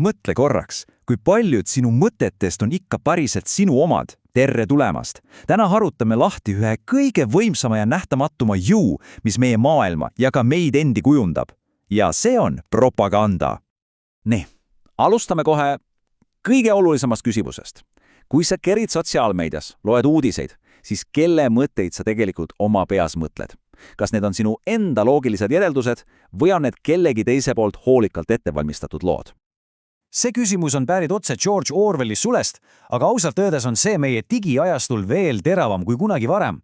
Mõtle korraks, kui paljud sinu mõtetest on ikka päriselt sinu omad. Tere tulemast! Täna harutame lahti ühe kõige võimsama ja nähtamatuma jõu, mis meie maailma ja ka meid endi kujundab. Ja see on propaganda. Nii, alustame kohe kõige olulisemast küsimusest. Kui sa kerid sotsiaalmeedias, loed uudiseid, siis kelle mõtteid sa tegelikult oma peas mõtled? Kas need on sinu enda loogilised järeldused või on need kellegi teise poolt hoolikalt ettevalmistatud lood? See küsimus on pärit otse George Orwelli sulest, aga ausalt öeldes on see meie digiajastul veel teravam kui kunagi varem.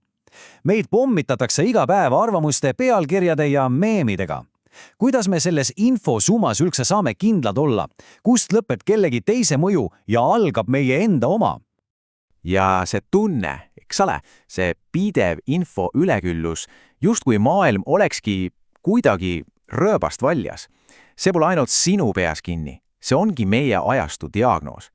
Meid pommitatakse iga päev arvamuste, pealkirjade ja meemidega. Kuidas me selles infosummas üldse saame kindlad olla? Kust lõpeb kellegi teise mõju ja algab meie enda oma? Ja see tunne, eks ole, see pidev info üleküllus, justkui maailm olekski kuidagi rööbast valjas. See pole ainult sinu peas kinni. See ongi meie ajastu diagnoos.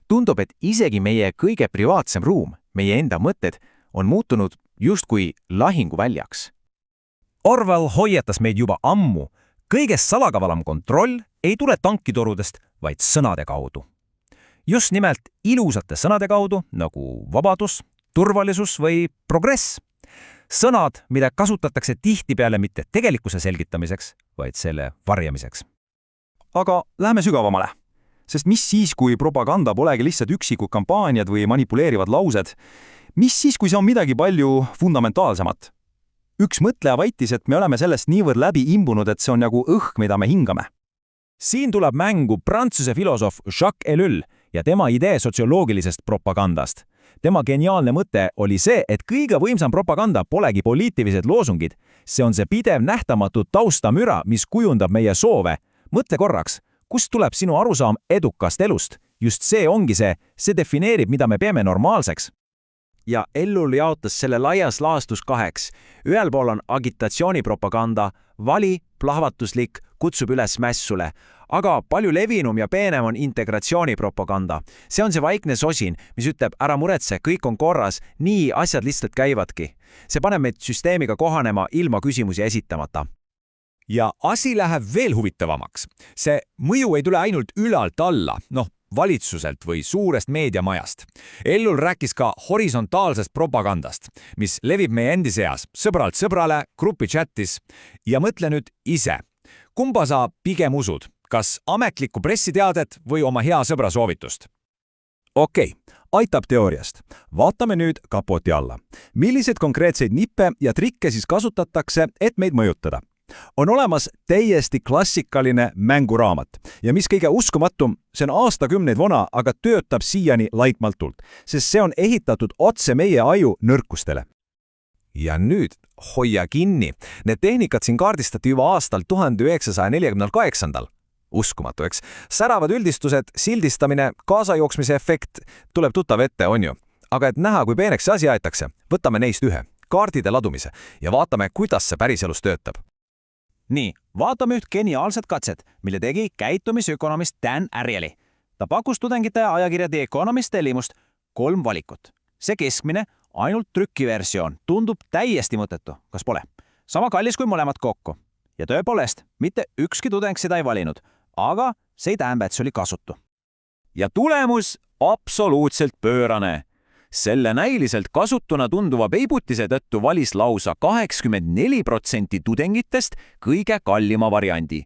Tundub, et isegi meie kõige privaatsem ruum, meie enda mõtted, on muutunud justkui lahinguväljaks. Orwell hoiatas meid juba ammu. Kõigest salakavalam kontroll ei tule tankitorudest, vaid sõnade kaudu. Just nimelt ilusate sõnade kaudu, nagu vabadus, turvalisus või progress. Sõnad, mida kasutatakse tihtipeale mitte tegelikkuse selgitamiseks, vaid selle varjamiseks. Aga lähme sügavamale. Sest mis siis, kui propaganda polegi lihtsalt üksikud kampaaniad või manipuleerivad laused? Mis siis, kui see on midagi palju fundamentaalsemat? Üks mõtleja väitis, et me oleme sellest niivõrd läbi imbunud, et see on nagu õhk, mida me hingame. Siin tuleb mängu prantsuse filosoof Jacques Ellul ja tema idee sotsioloogilisest propagandast. Tema geniaalne mõte oli see, et kõige võimsam propaganda polegi poliitilised loosungid. See on see pidev nähtamatu taustamüra, mis kujundab meie soove. Mõtle korraks, kust tuleb sinu arusaam edukast elust? Just see ongi see defineerib, mida me peame normaalseks. Ja Ellul jaotas selle laias laastus kaheks. Ühel pool on agitatsioonipropaganda, vali, plahvatuslik, kutsub üles mässule. Aga palju levinum ja peenem on integratsioonipropaganda. See on see vaikne sosin, mis ütleb, ära muretse, kõik on korras, nii asjad lihtsalt käivadki. See paneb meid süsteemiga kohanema ilma küsimusi esitamata. Ja asi läheb veel huvitavamaks. See mõju ei tule ainult ülalt alla, valitsuselt või suurest meediamajast. Ellul rääkis ka horisontaalsest propagandast, mis levib meie endi seas, sõbralt sõbrale, grupi chatis. Ja mõtle nüüd ise, kumba sa pigem usud, kas ametlikku pressiteadet või oma hea sõbra soovitust? Okei, aitab teooriast. Vaatame nüüd kapoti alla. Milliseid konkreetseid nippe ja trikke siis kasutatakse, et meid mõjutada? On olemas täiesti klassikaline mänguraamat ja mis kõige uskumatum, see on aastakümneid vana, aga töötab siiani laitmatult, sest see on ehitatud otse meie aju nõrkustele. Ja nüüd hoia kinni. Need tehnikad siin kaardistati juba aastal 1948. Uskumatu, eks? Säravad üldistused, sildistamine, kaasajooksmise efekt tuleb tuttav ette, on ju. Aga et näha, kui peeneks see asi aetakse, võtame neist ühe, kaardide ladumise ja vaatame, kuidas see päriselus töötab. Nii, vaatame üht geniaalset katset, mille tegi käitumisökonomist Dan Ariely. Ta pakkus tudengite ajakirja The Economist tellimust 3 valikut. See keskmine, ainult trükiversioon, tundub täiesti mõttetu, kas pole? Sama kallis kui mõlemad kokku. Ja tõepoolest, mitte ükski tudeng seda ei valinud, aga see ei tähenda, et see oli kasutu. Ja tulemus absoluutselt pöörane. Selle näiliselt kasutuna tunduva peibutise tõttu valis lausa 84% tudengitest kõige kallima variandi.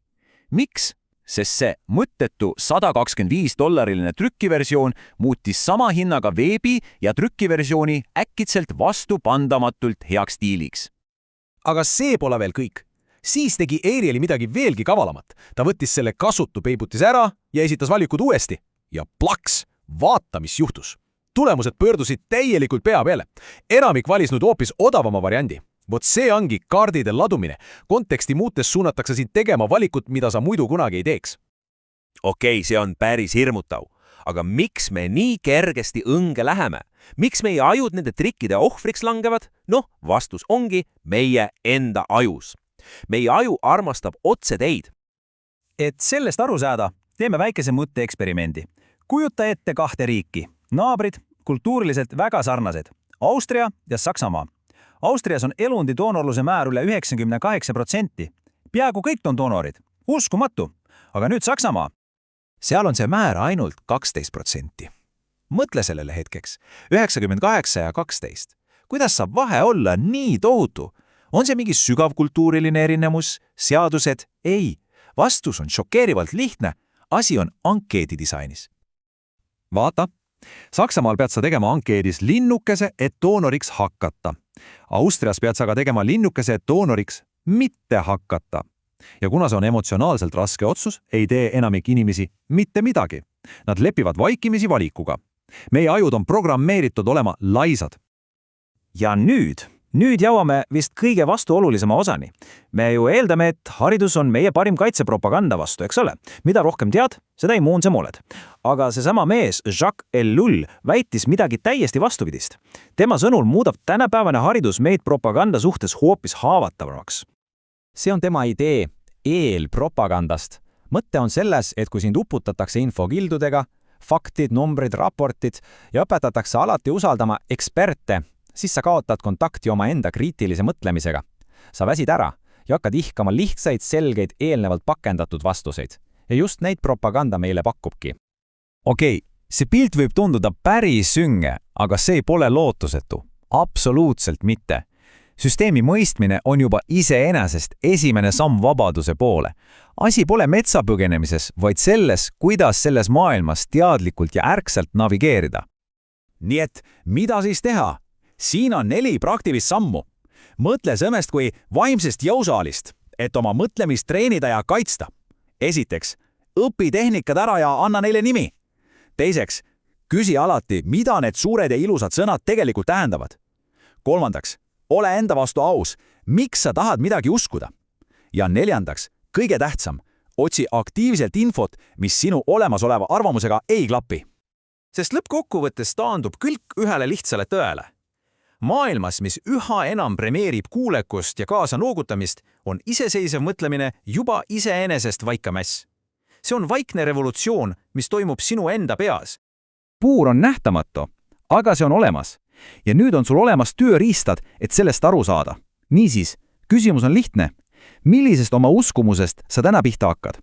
Miks? Sest see mõttetu $125 trükiversioon muutis sama hinnaga veebi ja trükiversiooni äkitselt vastupandamatult heaks diiliks. Aga see pole veel kõik. Siis tegi Ariely midagi veelgi kavalamat. Ta võttis selle kasutu peibutise ära ja esitas valikud uuesti. Ja plaks, vaata, mis juhtus. Tulemused pöördusid täielikult pea peale. Enamik valis nüüd hoopis odavama variandi. Vot see ongi kaardide ladumine. Konteksti muutes suunatakse sind tegema valikut, mida sa muidu kunagi ei teeks. Okei, see on päris hirmutav. Aga miks me nii kergesti õnge läheme? Miks meie ajud nende trikkide ohvriks langevad? Vastus ongi meie enda ajus. Meie aju armastab otseteid. Et sellest aru saada, teeme väikese mõtteeksperimendi. Kujuta ette 2 riiki. Naabrid, kultuuriliselt väga sarnased. Austria ja Saksamaa. Austrias on elundi doonorluse määr üle 98%. Peaaegu kõik on doonorid. Uskumatu. Aga nüüd Saksamaa. seal on see määr ainult 12%. Mõtle sellele hetkeks. 98 ja 12. Kuidas saab vahe olla nii tohutu? On see mingi sügav kultuuriline erinevus? Seadused? Ei. Vastus on šokeerivalt lihtne. Asi on ankeedi disainis. Vaata, Saksamaal pead sa tegema ankeedis linnukese, et doonoriks hakata. Austrias pead sa ka tegema linnukese, et doonoriks mitte hakata. Ja kuna see on emotsionaalselt raske otsus, ei tee enamik inimesi mitte midagi. Nad lepivad vaikimisi valikuga. Meie ajud on programmeeritud olema laisad. Ja nüüd jõuame vist kõige vastuolulisema osani. Me ju eeldame, et haridus on meie parim kaitsepropaganda vastu, eks ole? Mida rohkem tead, seda immuunsem oled. Aga seesama mees, Jacques Ellul, väitis midagi täiesti vastupidist. Tema sõnul muudab tänapäevane haridus meid propaganda suhtes hoopis haavatavamaks. See on tema idee eelpropagandast. Mõte on selles, et kui sind uputatakse infokildudega, faktid, numbrid, raportid ja õpetatakse alati usaldama eksperte, siis sa kaotad kontakti oma enda kriitilise mõtlemisega. Sa väsid ära ja hakkad ihkama lihtsaid, selgeid, eelnevalt pakendatud vastuseid. Ja just neid propaganda meile pakubki. Okei, see pilt võib tunduda päris sünge, aga see pole lootusetu. Absoluutselt mitte. Süsteemi mõistmine on juba iseenesest esimene samm vabaduse poole. Asi pole metsapõgenemises, vaid selles, kuidas selles maailmas teadlikult ja ärkselt navigeerida. Nii et mida siis teha? Siin on 4 praktilist sammu. Mõtle sõmest kui vaimsest jõusaalist, et oma mõtlemist treenida ja kaitsta. Esiteks, õpi tehnikad ära ja anna neile nimi. Teiseks, küsi alati, mida need suured ja ilusad sõnad tegelikult tähendavad. Kolmandaks, ole enda vastu aus, miks sa tahad midagi uskuda. Ja neljandaks, kõige tähtsam, otsi aktiivselt infot, mis sinu olemasoleva arvamusega ei klapi. Sest lõppkokkuvõttes taandub kõik ühele lihtsale tõele. Maailmas, mis üha enam premeerib kuulekust ja kaasa noogutamist, on iseseisev mõtlemine juba iseenesest vaika mäss. See on vaikne revolutsioon, mis toimub sinu enda peas. Puur on nähtamatu, aga see on olemas. Ja nüüd on sul olemas tööriistad, et sellest aru saada. Niisiis, küsimus on lihtne. Millisest oma uskumusest sa täna pihta hakkad?